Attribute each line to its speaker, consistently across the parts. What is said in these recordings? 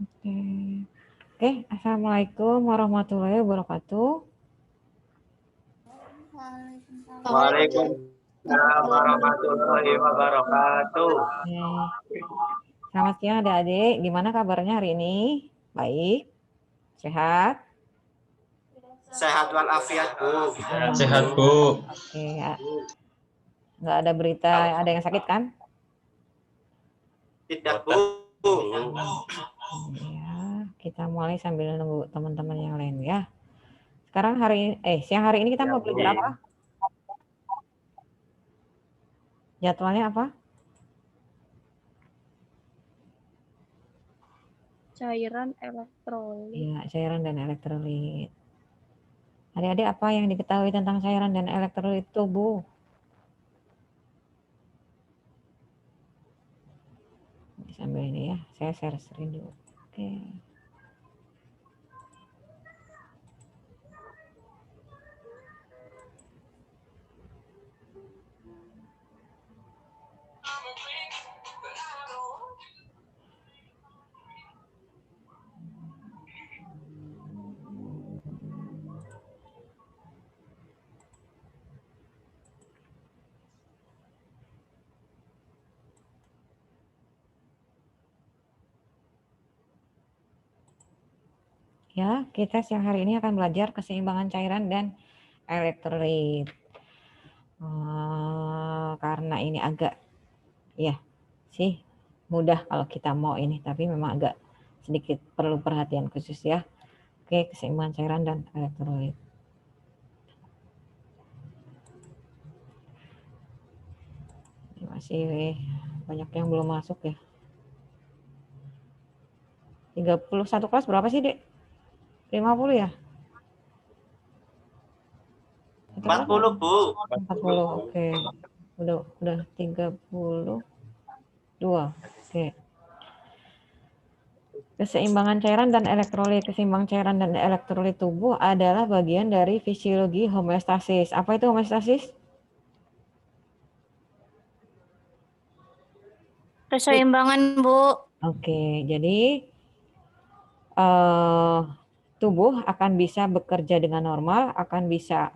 Speaker 1: Oke. Oke, Assalamualaikum warahmatullahi wabarakatuh.
Speaker 2: Waalaikumsalam warahmatullahi wabarakatuh.
Speaker 1: Oke. Selamat siang adik-adik, gimana kabarnya hari ini? Baik? Sehat?
Speaker 2: Sehat walafiat, Bu.
Speaker 3: Sehat, Bu.
Speaker 1: Oke, ya. Nggak ada berita ada yang sakit kan?
Speaker 2: Tidak, Bu.
Speaker 1: Ya, kita mulai sambil nunggu teman-teman yang lain ya. Sekarang siang hari ini kita mau belajar apa? Jadwalnya apa?
Speaker 4: Cairan elektrolit.
Speaker 1: Ya, cairan dan elektrolit. Adik-adik apa yang diketahui tentang cairan dan elektrolit tubuh? Sambil ini ya, saya share screen dulu. Oke. Ya, kita siang hari ini akan belajar keseimbangan cairan dan elektrolit. Karena ini agak ya sih mudah kalau kita mau ini, tapi memang agak sedikit perlu perhatian khusus ya. Oke, keseimbangan cairan dan elektrolit. Ini masih banyak yang belum masuk ya. 31 kelas berapa sih, Dek? 50 ya?
Speaker 2: 40, Bu.
Speaker 1: 40, oke. Udah 32. Oke. Keseimbangan cairan dan elektrolit. Keseimbangan cairan dan elektrolit tubuh adalah bagian dari fisiologi homeostasis. Apa itu homeostasis?
Speaker 4: Keseimbangan, Bu.
Speaker 1: Oke, jadi tubuh akan bisa bekerja dengan normal, akan bisa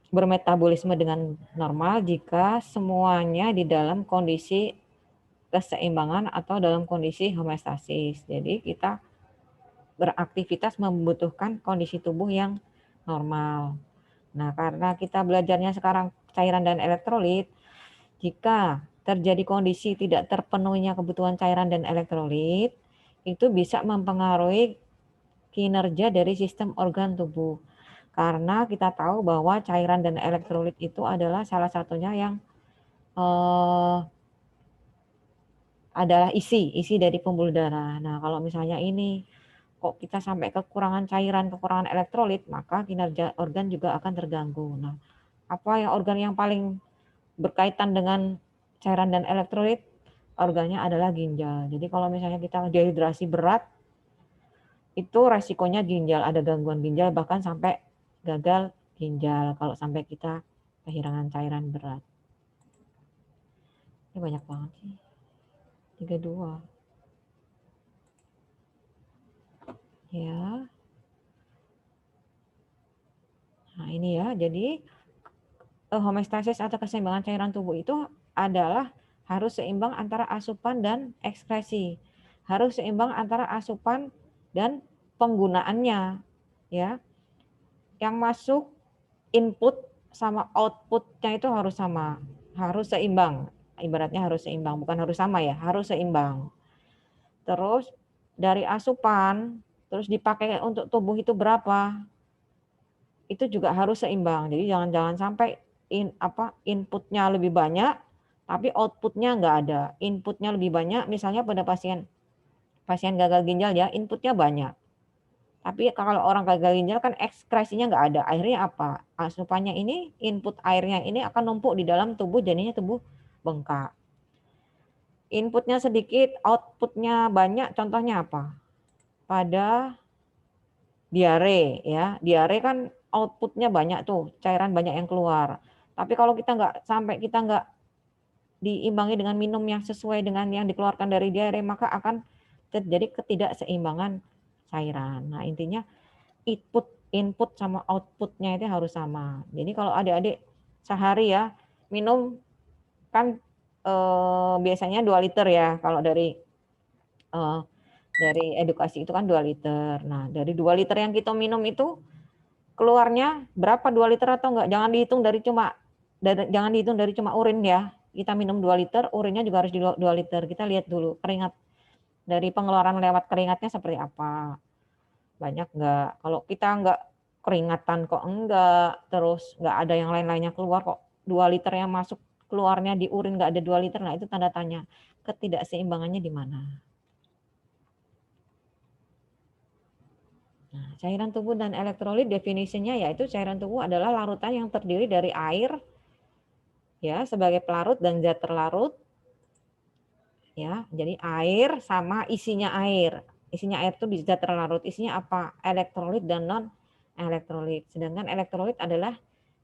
Speaker 1: bermetabolisme dengan normal jika semuanya di dalam kondisi keseimbangan atau dalam kondisi homeostasis. Jadi kita beraktivitas membutuhkan kondisi tubuh yang normal. Nah, karena kita belajarnya sekarang cairan dan elektrolit, jika terjadi kondisi tidak terpenuhinya kebutuhan cairan dan elektrolit, itu bisa mempengaruhi kinerja dari sistem organ tubuh. Karena kita tahu bahwa cairan dan elektrolit itu adalah salah satunya yang adalah isi dari pembuluh darah. Nah, kalau misalnya ini kok kita sampai kekurangan cairan, kekurangan elektrolit, maka kinerja organ juga akan terganggu. Nah, apa yang organ yang paling berkaitan dengan cairan dan elektrolit? Organnya adalah ginjal. Jadi kalau misalnya kita dehidrasi berat, itu resikonya ginjal, ada gangguan ginjal bahkan sampai gagal ginjal kalau sampai kita kehilangan cairan berat. Ini banyak banget sih. 32. Ya. Nah, ini ya. Jadi homeostasis atau keseimbangan cairan tubuh itu adalah harus seimbang antara asupan dan ekskresi. Harus seimbang antara asupan dan penggunaannya, ya. Yang masuk input sama outputnya itu harus sama, harus seimbang. Ibaratnya harus seimbang, bukan harus sama ya, harus seimbang. Terus dari asupan, terus dipakai untuk tubuh itu berapa? Itu juga harus seimbang. Jadi jangan sampai inputnya lebih banyak, tapi outputnya nggak ada. Inputnya lebih banyak, misalnya pada pasien gagal ginjal ya, inputnya banyak. Tapi kalau orang gagal ginjal kan ekskresinya nggak ada. Akhirnya apa? Asupannya ini, input airnya ini akan numpuk di dalam tubuh, jadinya tubuh bengkak. Inputnya sedikit, outputnya banyak, contohnya apa? Pada diare ya. Diare kan outputnya banyak tuh, cairan banyak yang keluar. Tapi kalau kita nggak diimbangi dengan minum yang sesuai dengan yang dikeluarkan dari diare, maka akan terjadi ketidakseimbangan cairan. Nah, intinya input sama outputnya itu harus sama. Jadi kalau adik-adik sehari ya minum kan biasanya 2 liter ya. Kalau dari edukasi itu kan 2 liter. Nah, dari 2 liter yang kita minum itu keluarnya berapa 2 liter atau enggak? Jangan dihitung dari cuma urin ya. Kita minum 2 liter, urinnya juga harus 2 liter. Kita lihat dulu keringat dari pengeluaran lewat keringatnya seperti apa. Banyak enggak? Kalau kita enggak keringatan kok enggak, terus enggak ada yang lain-lainnya keluar kok 2 liter yang masuk keluarnya di urin enggak ada 2 liter, nah itu tanda tanya ketidakseimbangannya di mana. Nah, cairan tubuh dan elektrolit definisinya yaitu cairan tubuh adalah larutan yang terdiri dari air ya sebagai pelarut dan zat terlarut. Ya, jadi air sama isinya air. Isinya air itu di zat terlarut. Isinya apa? Elektrolit dan non elektrolit. Sedangkan elektrolit adalah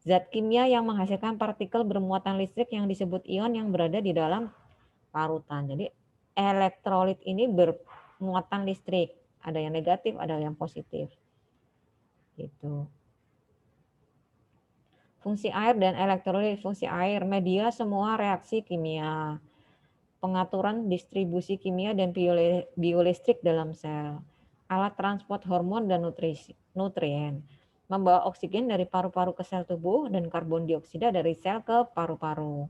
Speaker 1: zat kimia yang menghasilkan partikel bermuatan listrik yang disebut ion yang berada di dalam larutan. Jadi elektrolit ini bermuatan listrik. Ada yang negatif, ada yang positif. Gitu. Fungsi air dan elektrolit. Fungsi air, media semua reaksi kimia. Pengaturan distribusi kimia dan biolistrik dalam sel. Alat transport hormon dan nutrien. Membawa oksigen dari paru-paru ke sel tubuh dan karbon dioksida dari sel ke paru-paru.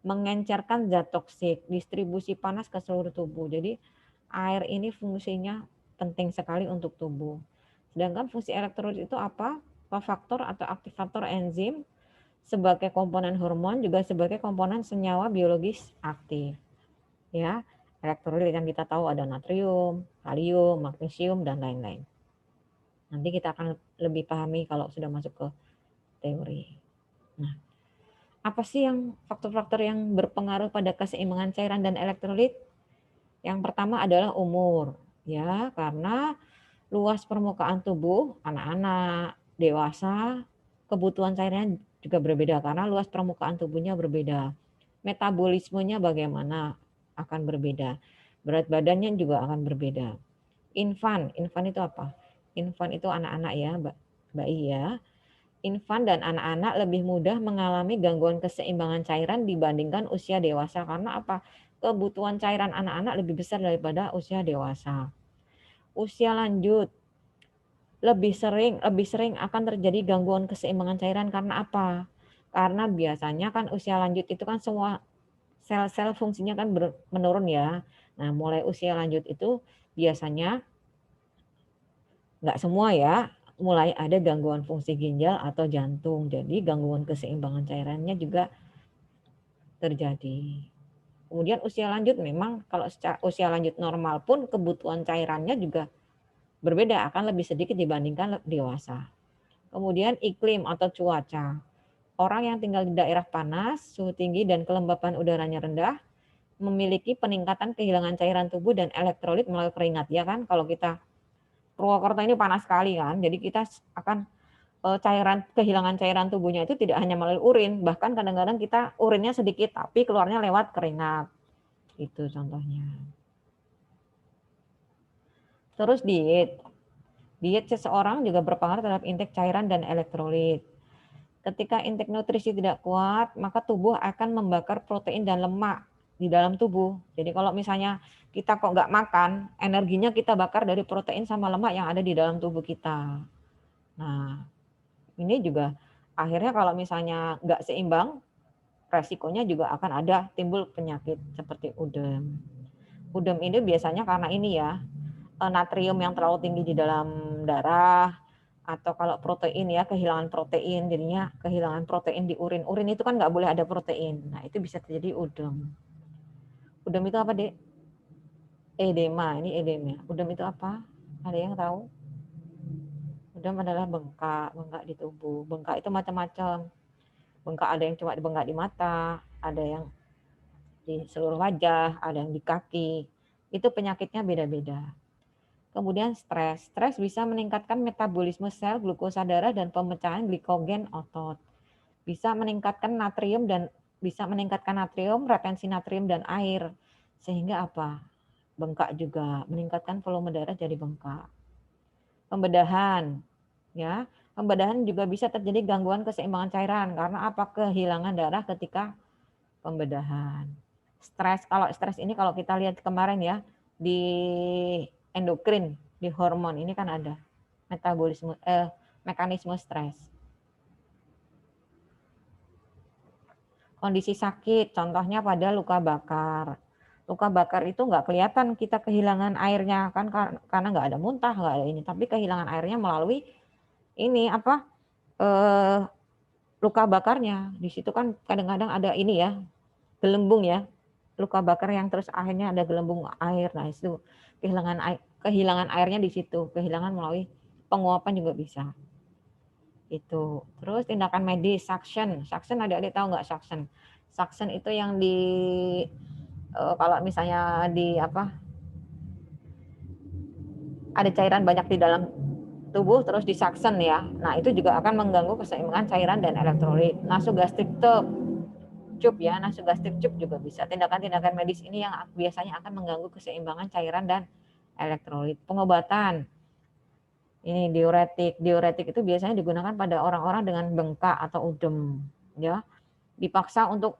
Speaker 1: Mengencerkan zat toksik, distribusi panas ke seluruh tubuh. Jadi air ini fungsinya penting sekali untuk tubuh. Sedangkan fungsi elektrolit itu apa? Kofaktor atau aktivator enzim sebagai komponen hormon juga sebagai komponen senyawa biologis aktif. Ya, elektrolit yang kita tahu ada natrium, kalium, magnesium dan lain-lain. Nanti kita akan lebih pahami kalau sudah masuk ke teori. Nah, apa sih yang faktor-faktor yang berpengaruh pada keseimbangan cairan dan elektrolit? Yang pertama adalah umur, ya, karena luas permukaan tubuh anak-anak, dewasa, kebutuhan cairannya juga berbeda karena luas permukaan tubuhnya berbeda. Metabolismenya bagaimana akan berbeda. Berat badannya juga akan berbeda. Infan itu apa? Infan itu anak-anak ya, bayi ya. Infan dan anak-anak lebih mudah mengalami gangguan keseimbangan cairan dibandingkan usia dewasa karena apa? Kebutuhan cairan anak-anak lebih besar daripada usia dewasa. Usia lanjut lebih sering akan terjadi gangguan keseimbangan cairan karena apa? Karena biasanya kan usia lanjut itu kan semua sel-sel fungsinya kan menurun ya. Nah, mulai usia lanjut itu biasanya nggak semua ya, mulai ada gangguan fungsi ginjal atau jantung. Jadi gangguan keseimbangan cairannya juga terjadi. Kemudian usia lanjut memang kalau usia lanjut normal pun kebutuhan cairannya juga berbeda, akan lebih sedikit dibandingkan dewasa. Kemudian iklim atau cuaca. Orang yang tinggal di daerah panas, suhu tinggi dan kelembapan udaranya rendah memiliki peningkatan kehilangan cairan tubuh dan elektrolit melalui keringat ya kan. Kalau kita Purwokerto ini panas sekali kan, jadi kita akan kehilangan cairan tubuhnya itu tidak hanya melalui urin, bahkan kadang-kadang kita urinnya sedikit tapi keluarnya lewat keringat. Itu contohnya. Terus diet. Diet seseorang juga berpengaruh terhadap intake cairan dan elektrolit. Ketika intake nutrisi tidak kuat, maka tubuh akan membakar protein dan lemak di dalam tubuh. Jadi kalau misalnya kita kok nggak makan, energinya kita bakar dari protein sama lemak yang ada di dalam tubuh kita. Nah, ini juga akhirnya kalau misalnya nggak seimbang, resikonya juga akan ada timbul penyakit seperti udem. Udem ini biasanya karena ini ya, natrium yang terlalu tinggi di dalam darah, atau kalau protein ya kehilangan protein, jadinya kehilangan protein di urin. Urin itu kan nggak boleh ada protein. Nah itu bisa terjadi udem. Udem itu apa dek? Edema, ini edema. Udem itu apa? Ada yang tahu? Udem adalah bengkak di tubuh. Bengkak itu macam-macam. Bengkak ada yang cuma bengkak di mata, ada yang di seluruh wajah, ada yang di kaki. Itu penyakitnya beda-beda. Kemudian stres. Stres bisa meningkatkan metabolisme sel, glukosa darah, dan pemecahan glikogen otot. Bisa meningkatkan natrium, retensi natrium dan air. Sehingga apa? bengkak juga, meningkatkan volume darah jadi bengkak. Pembedahan, ya, pembedahan juga bisa terjadi gangguan keseimbangan cairan karena apa? Kehilangan darah ketika pembedahan. Stres, kalau stres ini kalau kita lihat kemarin ya di endokrin, di hormon ini kan ada metabolisme, mekanisme stres. Kondisi sakit, contohnya pada luka bakar. Luka bakar itu nggak kelihatan kita kehilangan airnya kan karena nggak ada muntah, nggak ada ini, tapi kehilangan airnya melalui ini apa luka bakarnya. Di situ kan kadang-kadang ada ini ya gelembung ya, luka bakar yang terus akhirnya ada gelembung air. Nah itu kehilangan airnya di situ, kehilangan melalui penguapan juga bisa. Itu. Terus tindakan medis, suction adik-adik tahu nggak suction? Suction itu yang di kalau misalnya di apa ada cairan banyak di dalam tubuh terus disaksen ya. Nah, itu juga akan mengganggu keseimbangan cairan dan elektrolit. Nasogastric tube ya, nasogastric tube juga bisa. Tindakan-tindakan medis ini yang biasanya akan mengganggu keseimbangan cairan dan elektrolit. Pengobatan. Ini diuretik. Diuretik itu biasanya digunakan pada orang-orang dengan bengkak atau udem ya. Dipaksa untuk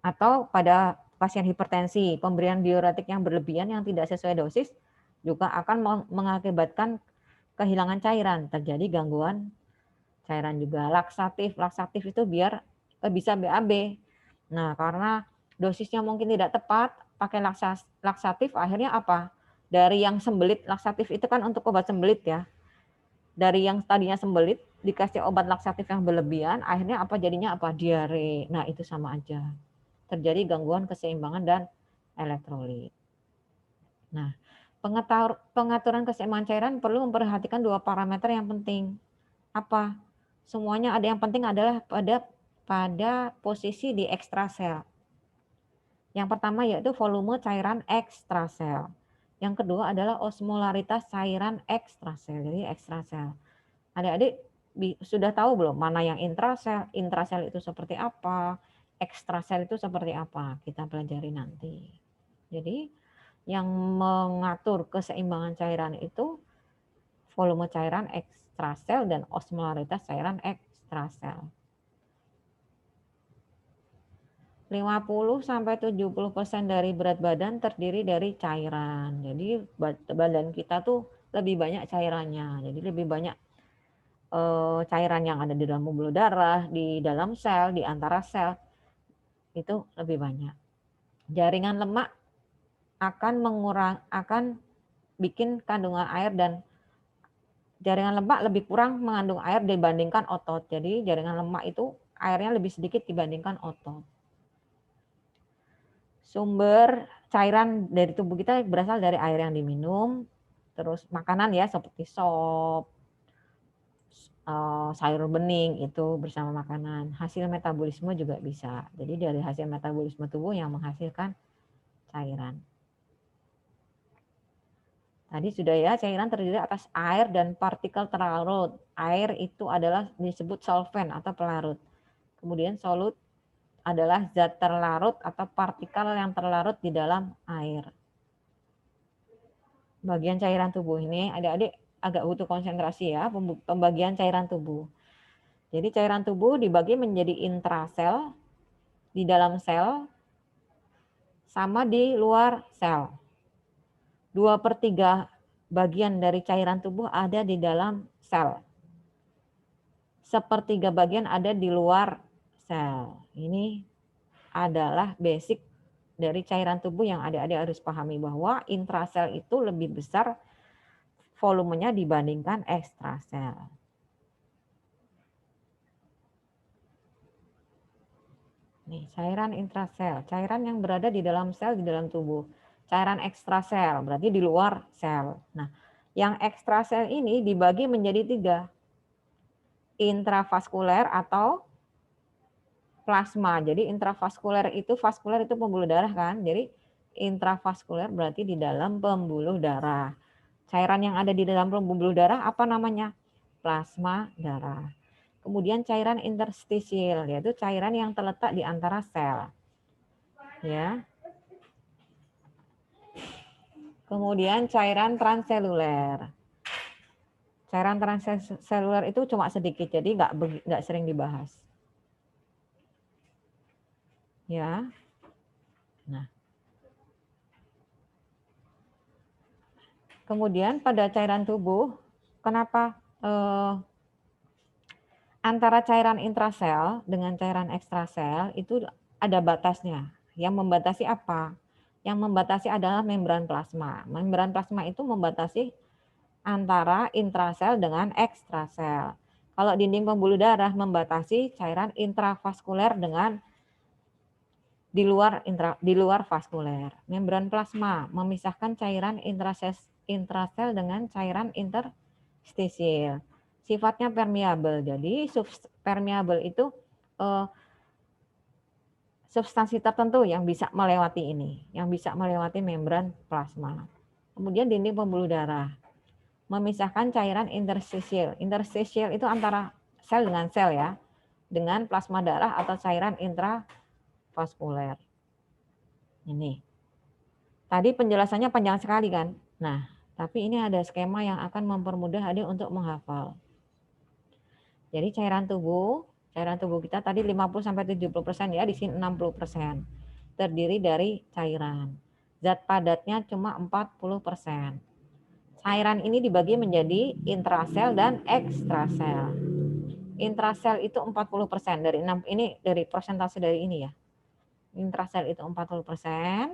Speaker 1: atau pada pasien hipertensi, pemberian diuretik yang berlebihan yang tidak sesuai dosis juga akan mengakibatkan kehilangan cairan, terjadi gangguan cairan juga. Laksatif itu biar bisa BAB. Nah, karena dosisnya mungkin tidak tepat, pakai laksatif akhirnya apa? Dari yang sembelit, laksatif itu kan untuk obat sembelit ya. Dari yang tadinya sembelit dikasih obat laksatif yang berlebihan, akhirnya apa jadinya apa? Diare. Nah, itu sama aja. Terjadi gangguan keseimbangan dan elektrolit. Nah, pengaturan keseimbangan cairan perlu memperhatikan dua parameter yang penting. Apa? Semuanya ada yang penting adalah pada posisi di ekstrasel. Yang pertama yaitu volume cairan ekstrasel. Yang kedua adalah osmolaritas cairan ekstrasel. Jadi ekstrasel. Adik-adik sudah tahu belum mana yang intrasel? Intrasel itu seperti apa? Ekstrasel itu seperti apa? Kita pelajari nanti. Jadi yang mengatur keseimbangan cairan itu volume cairan ekstrasel dan osmolaritas cairan ekstrasel. 50-70% dari berat badan terdiri dari cairan. Jadi badan kita tuh lebih banyak cairannya. Jadi lebih banyak cairan yang ada di dalam pembuluh darah, di dalam sel, di antara sel itu lebih banyak. Jaringan lemak akan bikin kandungan air dan jaringan lemak lebih kurang mengandung air dibandingkan otot. Jadi jaringan lemak itu airnya lebih sedikit dibandingkan otot. Sumber cairan dari tubuh kita berasal dari air yang diminum, terus makanan ya seperti sop, sayur bening itu bersama makanan. Hasil metabolisme juga bisa. Jadi dari hasil metabolisme tubuh yang menghasilkan cairan. Tadi sudah ya, cairan terdiri atas air dan partikel terlarut. Air itu adalah disebut solvent atau pelarut. Kemudian solut adalah zat terlarut atau partikel yang terlarut di dalam air. Bagian cairan tubuh ini adik-adik agak butuh konsentrasi ya, pembagian cairan tubuh. Jadi cairan tubuh dibagi menjadi intrasel, di dalam sel, sama di luar sel. 2/3 bagian dari cairan tubuh ada di dalam sel. 1/3 bagian ada di luar sel. Ini adalah basic dari cairan tubuh yang adik-adik harus pahami bahwa intrasel itu lebih besar volumenya dibandingkan ekstrasel. Nih, cairan intrasel, cairan yang berada di dalam sel di dalam tubuh. Cairan ekstrasel berarti di luar sel. Nah, yang ekstrasel ini dibagi menjadi 3. Intravaskuler atau plasma. Jadi intravaskuler itu, vaskuler itu pembuluh darah kan. Jadi intravaskuler berarti di dalam pembuluh darah. Cairan yang ada di dalam pembuluh darah apa namanya? Plasma darah. Kemudian cairan interstisial, yaitu cairan yang terletak di antara sel. Ya. Kemudian cairan transseluler. Cairan transseluler itu cuma sedikit, jadi nggak sering dibahas. Ya. Nah. Kemudian pada cairan tubuh, kenapa antara cairan intrasel dengan cairan ekstrasel itu ada batasnya. Yang membatasi apa? Yang membatasi adalah membran plasma. Membran plasma itu membatasi antara intrasel dengan ekstrasel. Kalau dinding pembuluh darah membatasi cairan intravaskuler dengan di luar vaskuler. Membran plasma memisahkan cairan intrasel dengan cairan interstisial. Sifatnya permeabel. Jadi permeabel itu substansi tertentu yang bisa melewati ini, yang bisa melewati membran plasma. Kemudian dinding pembuluh darah memisahkan cairan interstisial. Interstisial itu antara sel dengan sel ya, dengan plasma darah atau cairan intravaskuler. Ini. Tadi penjelasannya panjang sekali kan? Nah, tapi ini ada skema yang akan mempermudah adik untuk menghafal. Jadi cairan tubuh kita tadi 50-70% ya, di sini 60%. Terdiri dari cairan. Zat padatnya cuma 40%. Cairan ini dibagi menjadi intrasel dan ekstrasel. Intrasel itu 40% dari 6, ini dari persentase dari ini ya. Intrasel itu 40%,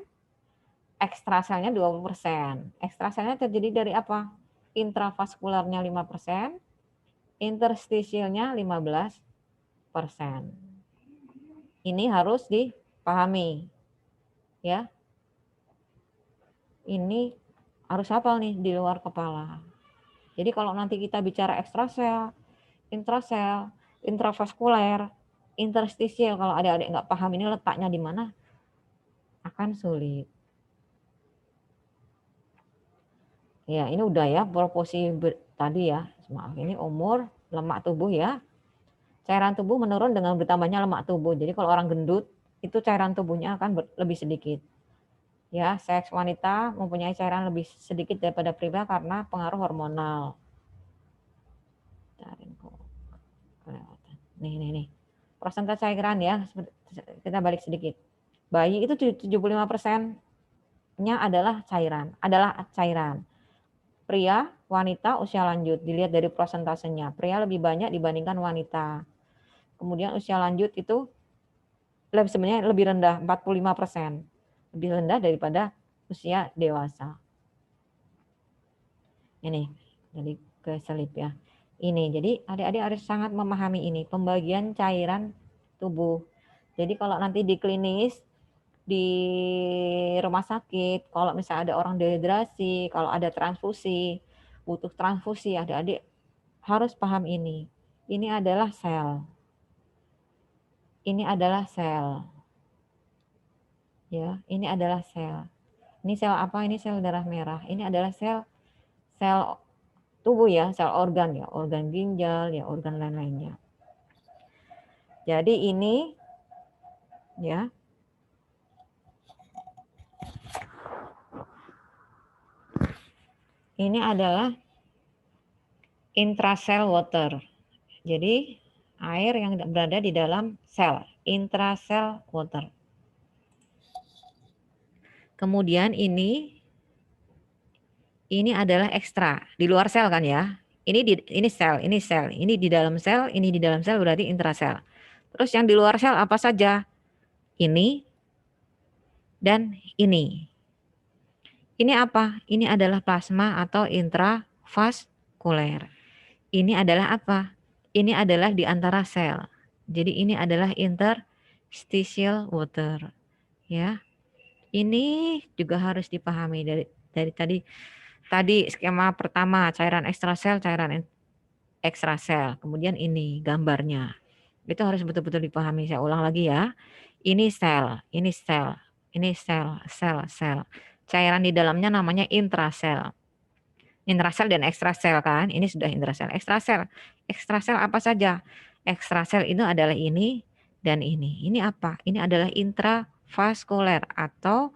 Speaker 1: ekstraselnya 20%. Ekstraselnya terdiri dari apa? Intravaskularnya 5%, interstisialnya 15%. Ini harus dipahami. Ya. Ini harus hafal nih di luar kepala. Jadi kalau nanti kita bicara ekstrasel, intrasel, intravaskuler, interstisial, kalau adik-adik nggak paham ini letaknya di mana, akan sulit. Ya, ini udah ya proporsi tadi ya. Maaf, ini umur, lemak tubuh ya. Cairan tubuh menurun dengan bertambahnya lemak tubuh. Jadi kalau orang gendut, itu cairan tubuhnya akan lebih sedikit. Ya, seks wanita mempunyai cairan lebih sedikit daripada pria karena pengaruh hormonal. Nih. Persentase cairan ya, kita balik sedikit. Bayi itu 75%-nya adalah cairan. Pria, wanita, usia lanjut. Dilihat dari persentasenya. Pria lebih banyak dibandingkan wanita. Kemudian usia lanjut itu sebenarnya lebih rendah, 45%. Lebih rendah daripada usia dewasa. Ini, jadi ke selip ya. Ini, jadi adik-adik harus sangat memahami ini, pembagian cairan tubuh. Jadi kalau nanti di klinis, di rumah sakit, kalau misalnya ada orang dehidrasi, kalau ada transfusi, butuh transfusi, adik-adik harus paham ini. Ini adalah sel. Ini adalah sel. Ya, ini adalah sel. Ini sel apa? Ini sel darah merah. Ini adalah sel tubuh ya, sel organ ya, organ ginjal ya, organ lain-lainnya. Jadi ini ya. Ini adalah intracell water. Jadi air yang berada di dalam sel, intracell water. Kemudian ini adalah ekstra, di luar sel kan ya. Ini sel, ini di dalam sel, ini di dalam sel berarti intrasel. Terus yang di luar sel apa saja? Ini dan ini. Ini apa? Ini adalah plasma atau intravaskuler. Ini adalah apa? Ini adalah di antara sel. Jadi ini adalah interstitial water. Ya. Ini juga harus dipahami dari tadi skema pertama, cairan ekstrasel, cairan ekstrasel. Kemudian ini gambarnya. Itu harus betul-betul dipahami. Saya ulang lagi ya. Ini sel, ini sel, ini sel. Cairan di dalamnya namanya intrasel. Intrasel dan ekstrasel kan. Ini sudah intrasel. Ekstrasel apa saja? Ekstrasel itu adalah ini dan ini. Ini apa? Ini adalah intravaskuler atau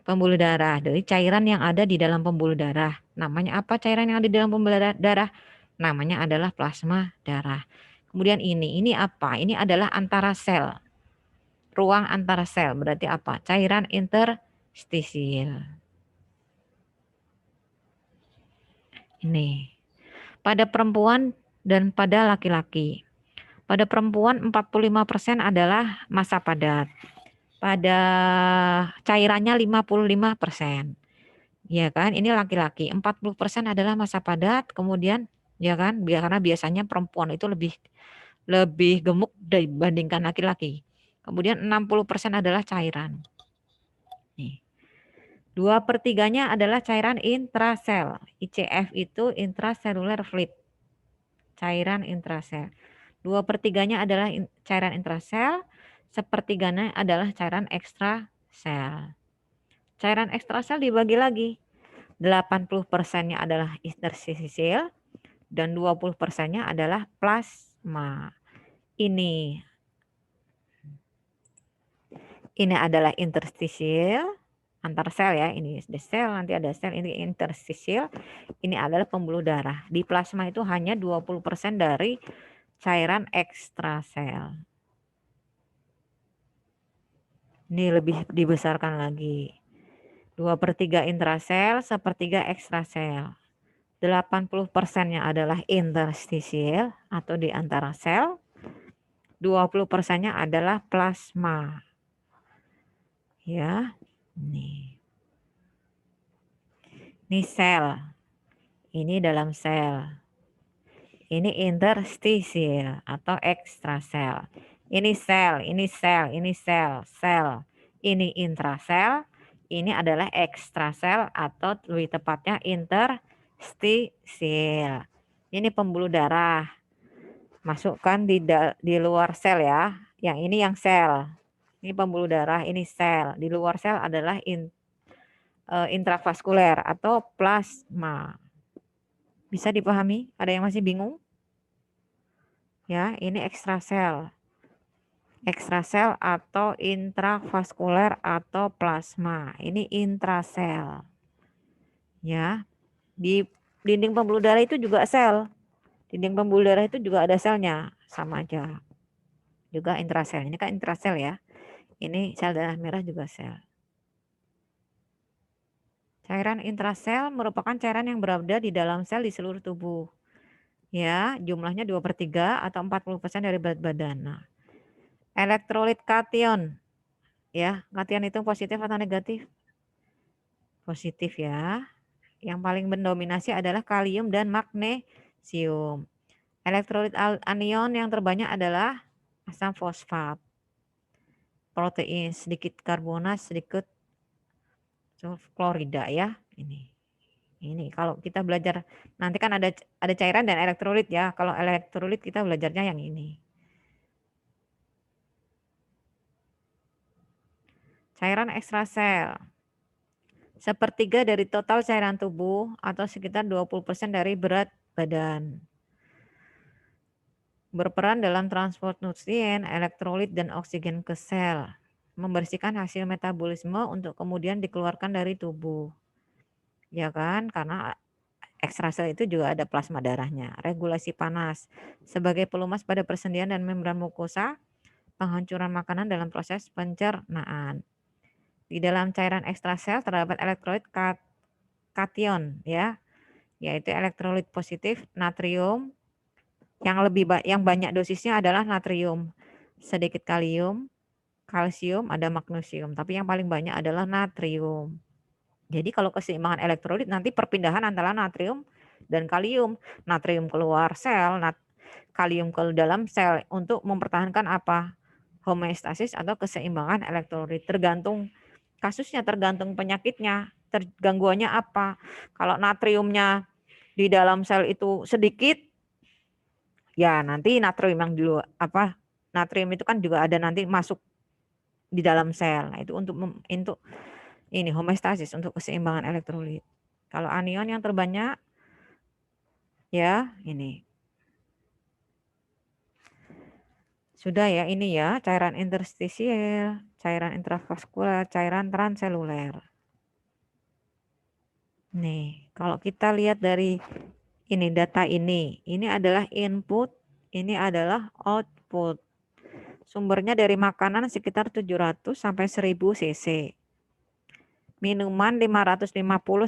Speaker 1: Pembuluh darah. Dari cairan yang ada di dalam pembuluh darah. Namanya apa cairan yang ada di dalam pembuluh darah? Namanya adalah plasma darah. Kemudian ini apa? Ini adalah antara sel. Ruang antara sel. Berarti apa? Cairan interstisial. Ini. Pada perempuan dan pada laki-laki. Pada perempuan 45% adalah massa padat. Pada cairannya 55%. Ya kan? Ini laki-laki. 40% adalah massa padat, kemudian ya kan? Karena biasanya perempuan itu lebih gemuk dibandingkan laki-laki. Kemudian 60% adalah cairan. Nih. 2/3-nya adalah cairan intrasel. ICF itu intracellular fluid. Cairan intrasel. 2/3-nya adalah cairan intrasel, 1/3-nya adalah cairan ekstrasel. Cairan ekstrasel dibagi lagi. 80%-nya adalah interstisial dan 20%-nya adalah plasma. Ini adalah interstisial antar sel ya. Ini ada sel, nanti ada sel, ini interstisial. Ini adalah pembuluh darah. Di plasma itu hanya 20% dari cairan ekstrasel. Ini lebih dibesarkan lagi. 2/3 intrasel, 1/3 ekstrasel. 80%-nya adalah interstisial atau di antara sel. 20%-nya adalah plasma. Ya. Ini sel. Ini dalam sel. Ini interstisial atau ekstrasel. Ini sel, ini sel, ini sel, sel. Ini intrasel, ini adalah ekstrasel atau lebih tepatnya interstisial. Ini pembuluh darah. Masukkan di luar sel ya. Yang ini yang sel. Ini pembuluh darah, ini sel. Di luar sel adalah intravaskuler atau plasma. Bisa dipahami? Ada yang masih bingung? Ya, ini ekstrasel. Ekstrasel atau intravaskuler atau plasma. Ini intrasel. Ya. Di dinding pembuluh darah itu juga sel. Dinding pembuluh darah itu juga ada selnya, sama aja. Juga intrasel. Ini kan intrasel ya. Ini sel darah merah juga sel. Cairan intrasel merupakan cairan yang berada di dalam sel di seluruh tubuh. Ya, jumlahnya 2/3 atau 40% dari berat badan. Nah, elektrolit kation. Ya, kation itu positif atau negatif? Positif ya. Yang paling mendominasi adalah kalium dan magnesium. Elektrolit anion yang terbanyak adalah asam fosfat. Protein, sedikit karbonat, sedikit klorida ya. Ini kalau kita belajar nanti kan ada cairan dan elektrolit ya. Kalau elektrolit kita belajarnya yang ini. Cairan ekstrasel. 1/3 dari total cairan tubuh atau sekitar 20% dari berat badan. Berperan dalam transport nutrien, elektrolit, dan oksigen ke sel. Membersihkan hasil metabolisme untuk kemudian dikeluarkan dari tubuh. Ya kan? Karena ekstrasel itu juga ada plasma darahnya. Regulasi panas. Sebagai pelumas pada persendian dan membran mukosa, penghancuran makanan dalam proses pencernaan. Di dalam cairan ekstrasel terdapat elektrolit kation ya, yaitu elektrolit positif natrium. Yang banyak dosisnya adalah natrium, sedikit kalium, kalsium, ada magnesium, tapi yang paling banyak adalah natrium. Jadi kalau keseimbangan elektrolit nanti perpindahan antara natrium dan kalium. Natrium keluar sel, kalium ke dalam sel untuk mempertahankan apa? Homeostasis atau keseimbangan elektrolit. Tergantung kasusnya, tergantung penyakitnya, gangguannya apa. Kalau natriumnya di dalam sel itu sedikit, ya nanti natrium yang dulu natrium itu kan juga ada nanti masuk di dalam sel. Nah, itu untuk ini homeostasis, untuk keseimbangan elektrolit. Kalau anion yang terbanyak ya ini. Sudah ya, ini ya cairan interstisial, cairan intravaskular, cairan transseluler. Nih, kalau kita lihat dari ini data ini adalah input, ini adalah output. Sumbernya dari makanan sekitar 700 sampai 1000 cc. Minuman 550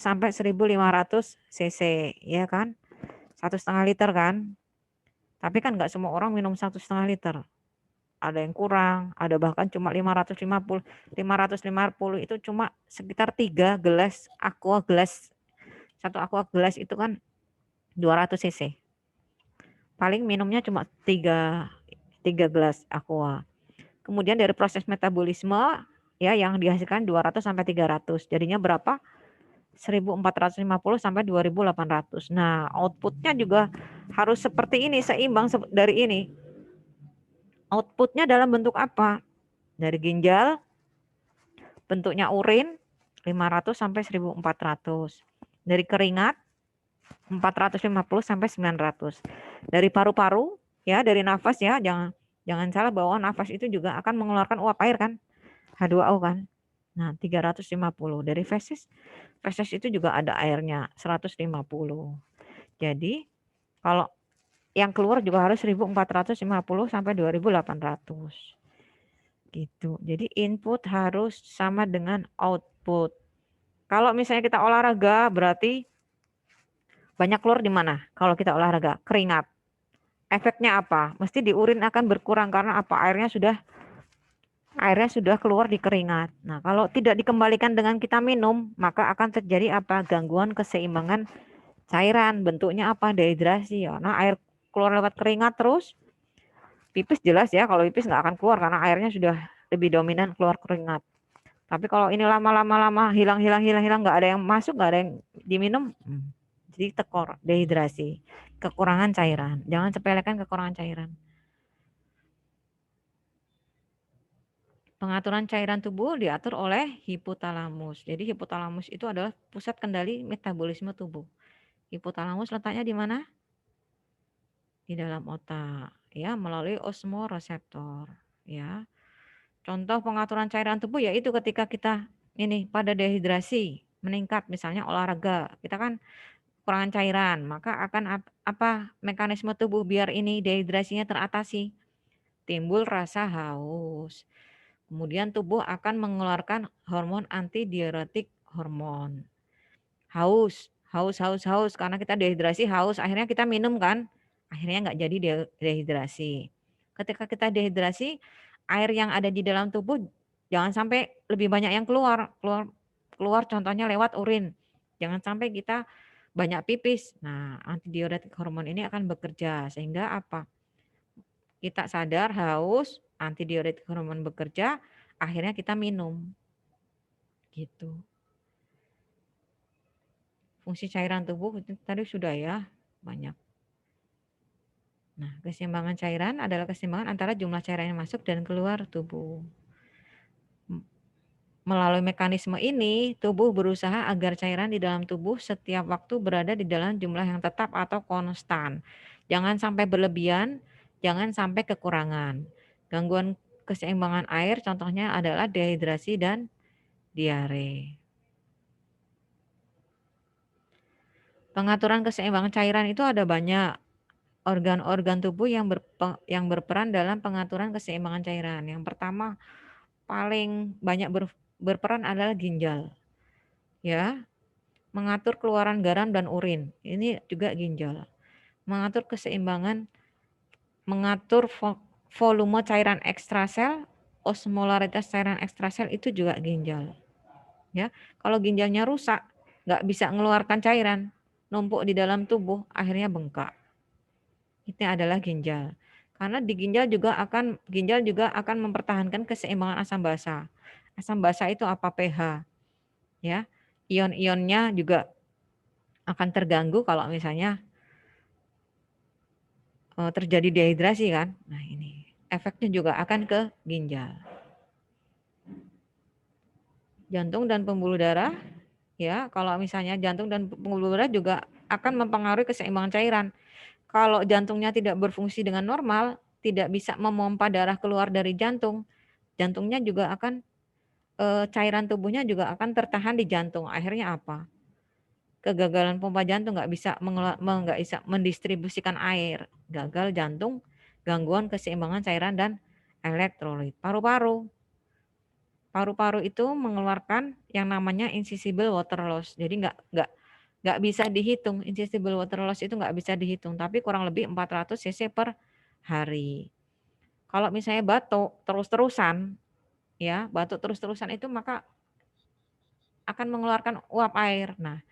Speaker 1: sampai 1500 cc, ya kan? 1,5 liter kan? Tapi kan nggak semua orang minum 1,5 liter. Ada yang kurang, ada bahkan cuma 550. 550 itu cuma sekitar 3 gelas aqua gelas. Satu aqua gelas itu kan 200 cc. Paling minumnya cuma 3 gelas aqua. Kemudian dari proses metabolisme ya yang dihasilkan 200 sampai 300. Jadinya berapa? 1450 sampai 2800. Nah, outputnya juga harus seperti ini, seimbang dari ini. Outputnya dalam bentuk apa? Dari ginjal, bentuknya urin 500 sampai 1400. Dari keringat 450 sampai 900. Dari paru-paru ya, dari nafas ya, jangan salah bahwa nafas itu juga akan mengeluarkan uap air kan? H2O kan? Nah, 350. Dari feses itu juga ada airnya 150. Jadi, kalau yang keluar juga harus 1450 sampai 2800. Gitu. Jadi input harus sama dengan output. Kalau misalnya kita olahraga berarti banyak keluar di mana? Kalau kita olahraga, keringat. Efeknya apa? Mesti di urin akan berkurang karena apa? Airnya sudah keluar di keringat. Nah, kalau tidak dikembalikan dengan kita minum, maka akan terjadi apa? Gangguan keseimbangan cairan. Bentuknya apa? Dehidrasi. Ya. Nah, air keluar lewat keringat terus. Pipis jelas ya, kalau pipis nggak akan keluar karena airnya sudah lebih dominan keluar keringat. Tapi kalau ini lama hilang nggak ada yang masuk, nggak ada yang diminum, jadi tekor, dehidrasi, kekurangan cairan. Jangan sepelekan kekurangan cairan. Pengaturan cairan tubuh diatur oleh hipotalamus. Jadi hipotalamus itu adalah pusat kendali metabolisme tubuh. Hipotalamus letaknya di mana? Di dalam otak, ya, melalui osmoreseptor, ya. Contoh pengaturan cairan tubuh yaitu ketika kita ini pada dehidrasi, meningkat misalnya olahraga, kita kan kekurangan cairan, maka akan apa mekanisme tubuh biar ini dehidrasinya teratasi? Timbul rasa haus. Kemudian tubuh akan mengeluarkan hormon antidiuretik hormon. Haus karena kita dehidrasi haus, akhirnya kita minum kan? Akhirnya nggak jadi dehidrasi. Ketika kita dehidrasi, air yang ada di dalam tubuh jangan sampai lebih banyak yang keluar contohnya lewat urin. Jangan sampai kita banyak pipis. Nah, antidiuretik hormon ini akan bekerja sehingga apa? Kita sadar haus, antidiuretik hormon bekerja, akhirnya kita minum. Gitu. Fungsi cairan tubuh tadi sudah ya, banyak. Nah, keseimbangan cairan adalah keseimbangan antara jumlah cairan yang masuk dan keluar tubuh. Melalui mekanisme ini, tubuh berusaha agar cairan di dalam tubuh setiap waktu berada di dalam jumlah yang tetap atau konstan. Jangan sampai berlebihan, jangan sampai kekurangan. Gangguan keseimbangan air contohnya adalah dehidrasi dan diare. Pengaturan keseimbangan cairan itu ada banyak organ-organ tubuh yang berperan dalam pengaturan keseimbangan cairan. Yang pertama paling banyak berperan adalah ginjal. Ya, mengatur keluaran garam dan urin. Ini juga ginjal. Mengatur keseimbangan, mengatur volume cairan ekstrasel, osmolaritas cairan ekstrasel itu juga ginjal. Ya, kalau ginjalnya rusak, nggak bisa mengeluarkan cairan, numpuk di dalam tubuh, akhirnya bengkak. Itu adalah ginjal. Karena di ginjal juga akan mempertahankan keseimbangan asam basa. Asam basa itu apa? pH. Ya, ion-ionnya juga akan terganggu kalau misalnya terjadi dehidrasi kan. Nah, ini efeknya juga akan ke ginjal. Jantung dan pembuluh darah, ya, kalau misalnya jantung dan pembuluh darah juga akan mempengaruhi keseimbangan cairan. Kalau jantungnya tidak berfungsi dengan normal, tidak bisa memompa darah keluar dari jantung, jantungnya juga akan cairan tubuhnya juga akan tertahan di jantung. Akhirnya apa? kegagalan pompa jantung, nggak bisa mendistribusikan air, gagal jantung, gangguan keseimbangan cairan dan elektrolit. Paru-paru itu mengeluarkan yang namanya insoluble water loss. Jadi nggak bisa dihitung, insoluble water loss itu nggak bisa dihitung, tapi kurang lebih 400 cc per hari. Kalau misalnya batuk terus-terusan, ya batuk terus-terusan itu maka akan mengeluarkan uap air. Nah,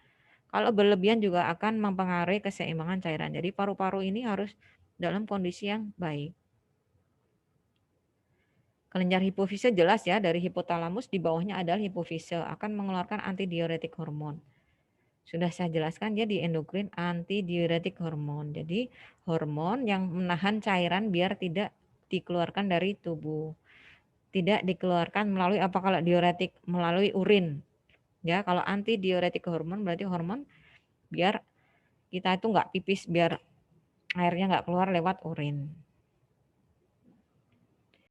Speaker 1: kalau berlebihan juga akan mempengaruhi keseimbangan cairan. Jadi paru-paru ini harus dalam kondisi yang baik. Kelenjar hipofise jelas ya, dari hipotalamus di bawahnya adalah hipofise, akan mengeluarkan antidiuretik hormon. Sudah saya jelaskan dia di endokrin antidiuretik hormon. Jadi hormon yang menahan cairan biar tidak dikeluarkan dari tubuh. Tidak dikeluarkan melalui apa kalau diuretik? Melalui urin. Ya, kalau antidiuretik hormon berarti hormon biar kita itu nggak pipis, biar airnya nggak keluar lewat urin.